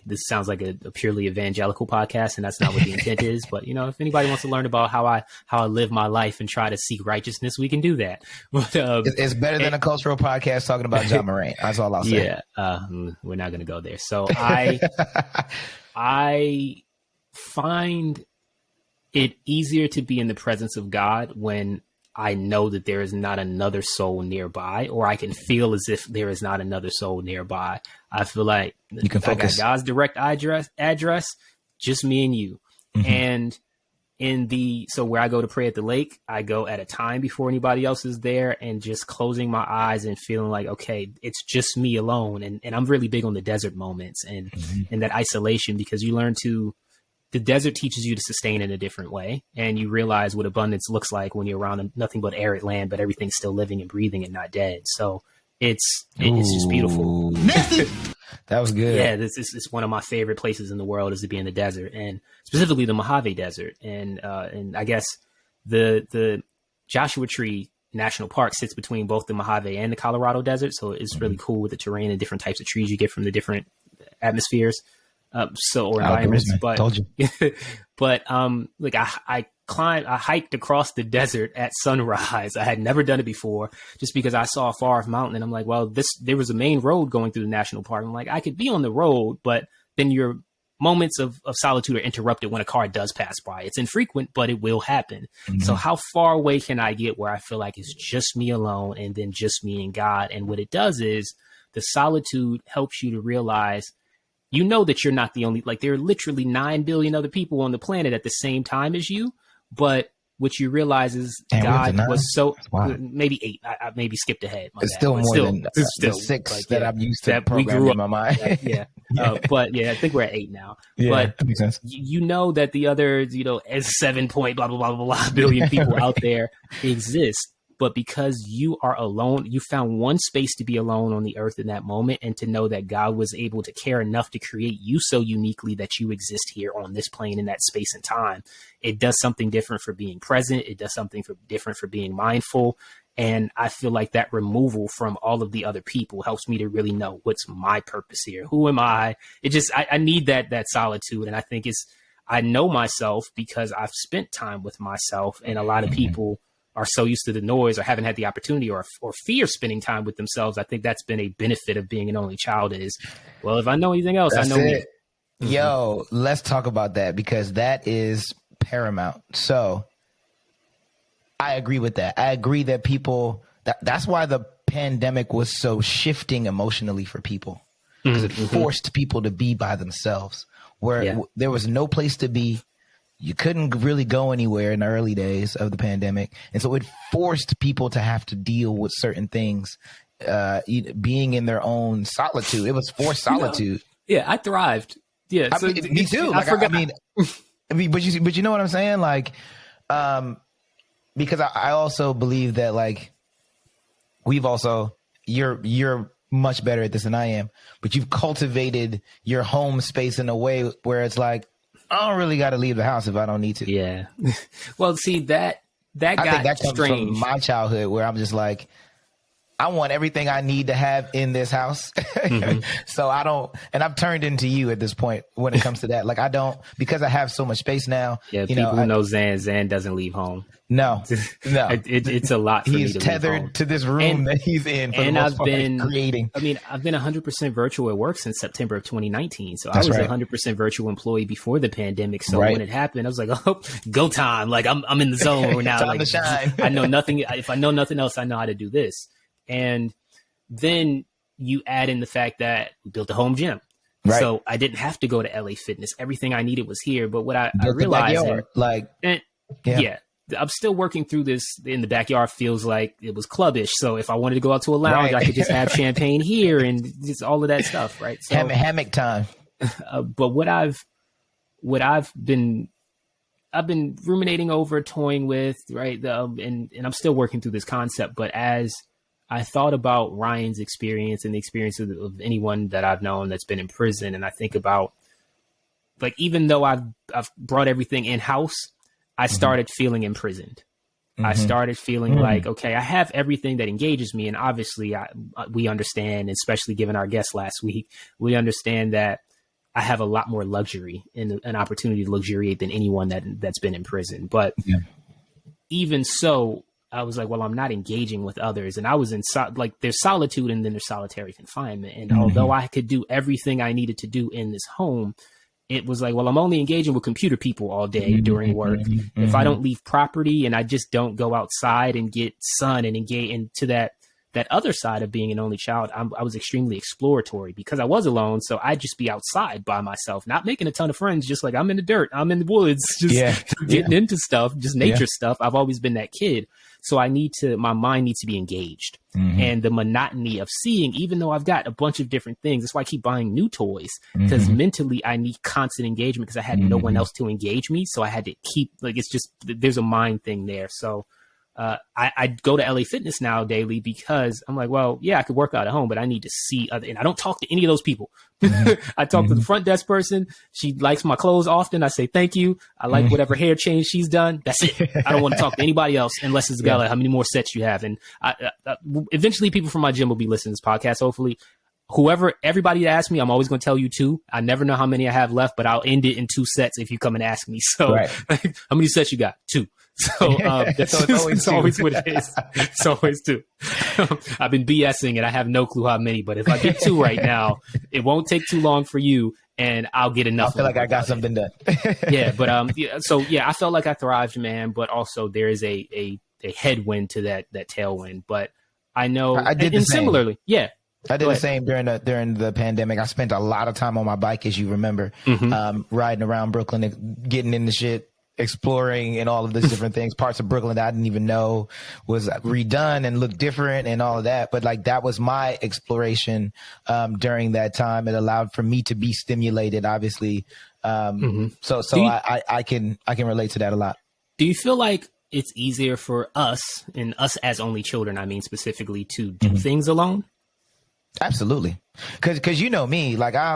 this sounds like a purely evangelical podcast, and that's not what the intent is. But, if anybody wants to learn about how I live my life and try to seek righteousness, we can do that. But, it's better than a cultural podcast talking about John Moran. That's all I'll say. Yeah, we're not going to go there. So I find it easier to be in the presence of God when I know that there is not another soul nearby, or I can feel as if there is not another soul nearby. I feel like you can focus. I got God's direct address, just me and you. And so where I go to pray at the lake, I go at a time before anybody else is there, and just closing my eyes and feeling like, okay, it's just me alone. And I'm really big on the desert moments and that isolation, because you learn the desert teaches you to sustain in a different way. And you realize what abundance looks like when you're around nothing but arid land, but everything's still living and breathing and not dead. So it's just beautiful. That was good. Yeah, this is one of my favorite places in the world, is to be in the desert, and specifically the Mojave Desert. And I guess the Joshua Tree National Park sits between both the Mojave and the Colorado Desert. So it's really cool with the terrain and different types of trees you get from the different atmospheres. Or environments, but told you. But like I hiked across the desert at sunrise. I had never done it before, just because I saw a far off mountain, and I'm like, well, there was a main road going through the national park. I'm like, I could be on the road, but then your moments of solitude are interrupted when a car does pass by. It's infrequent, but it will happen. So how far away can I get where I feel like it's just me alone, and then just me and God? And what it does is the solitude helps you to realize, that you're not the only, like, there are literally 9 billion other people on the planet at the same time as you. But what you realize is God was maybe 8. I maybe skipped ahead. It's still more than the 6 like, that I'm used to programming in my mind. But I think we're at 8 now. Yeah, but that makes sense. That the other, 7 point blah, blah, blah, blah, blah billion people out there exist. But because you are alone, you found one space to be alone on the earth in that moment, and to know that God was able to care enough to create you so uniquely that you exist here on this plane in that space and time. It does something different for being present. It does something different for being mindful. And I feel like that removal from all of the other people helps me to really know what's my purpose here. Who am I? I need that solitude. And I think I know myself because I've spent time with myself, and a lot of people are so used to the noise, or haven't had the opportunity, or fear spending time with themselves. I think that's been a benefit of being an only child is, well, if I know anything else, that's I know it. me. Yo, let's talk about that, because that is paramount. So I agree with that. I agree that that's why the pandemic was so shifting emotionally for people, because it forced people to be by themselves, where there was no place to be. You couldn't really go anywhere in the early days of the pandemic. And so it forced people to have to deal with certain things, being in their own solitude. It was forced solitude. Yeah, I thrived. Yeah, I mean, me too. Like, I mean, but you know what I'm saying? Like, because I also believe that, like, you're much better at this than I am, but you've cultivated your home space in a way where it's like, I don't really got to leave the house if I don't need to. Yeah. Well, see, that got I think that comes strange from my childhood, where I'm just like, I want everything I need to have in this house. So I don't, and I've turned into you at this point when it comes to that. Like, I don't, because I have so much space now. Yeah, people know Zan doesn't leave home. No. It's a lot for me to He's tethered to this room that he's in for the most part, creating. I mean, I've been 100% virtual at work since September of 2019. So I was 100% virtual employee before the pandemic. So when it happened, I was like, oh, go time. Like, I'm in the zone now. Time like, to shine. I know nothing. If I know nothing else, I know how to do this. And then you add in the fact that we built a home gym. Right. So I didn't have to go to LA Fitness. Everything I needed was here. But what I realized, I'm still working through this in the backyard. Feels like it was clubbish. So if I wanted to go out to a lounge, I could just have champagne here and just all of that stuff. Right. So, hammock time. But what I've been ruminating over, toying with, right. And I'm still working through this concept. But as I thought about Ryan's experience and the experience of anyone that I've known that's been in prison, and I think about, like, even though I've brought everything in house, I started feeling imprisoned. I started feeling like, okay, I have everything that engages me. And obviously we understand, especially given our guest last week, we understand that I have a lot more luxury and an opportunity to luxuriate than anyone that's been in prison. But even so, I was like, well, I'm not engaging with others. And I was in like there's solitude and then there's solitary confinement. And although I could do everything I needed to do in this home, it was like, well, I'm only engaging with computer people all day during work. If I don't leave property and I just don't go outside and get sun and engage into that other side of being an only child, I was extremely exploratory because I was alone. So I'd just be outside by myself, not making a ton of friends, just like I'm in the dirt, I'm in the woods, just getting into stuff, just nature stuff. I've always been that kid. So my mind needs to be engaged. And the monotony of seeing, even though I've got a bunch of different things, that's why I keep buying new toys, because mentally I need constant engagement because I had no one else to engage me. So I had to keep, like, it's just, there's a mind thing there. So I go to LA Fitness now daily because I'm like, well, yeah, I could work out at home, but I need to see other, and I don't talk to any of those people. I talk to the front desk person. She likes my clothes often. I say, thank you. I like whatever hair change she's done. That's it. I don't want to talk to anybody else unless it's got like, how many more sets you have. And eventually people from my gym will be listening to this podcast. Hopefully everybody that asks me, I'm always going to tell you 2. I never know how many I have left, but I'll end it in 2 sets if you come and ask me. So how many sets you got? 2. So that's it's always what it is. It's always 2. I've been BSing and I have no clue how many, but if I get 2 right now, it won't take too long for you and I'll get enough. I feel like I got something done. I felt like I thrived, man, but also there is a headwind to that tailwind. But I know I did the same. Similarly. Yeah. I did the same during the pandemic. I spent a lot of time on my bike, as you remember, riding around Brooklyn and getting into shit, exploring and all of these different things, parts of Brooklyn that I didn't even know was redone and looked different and all of that. But like, that was my exploration during that time. It allowed for me to be stimulated, obviously. So I can relate to that a lot. Do you feel like it's easier for us, and us as only children, I mean, specifically, to do things alone? Absolutely. Cause you know me, like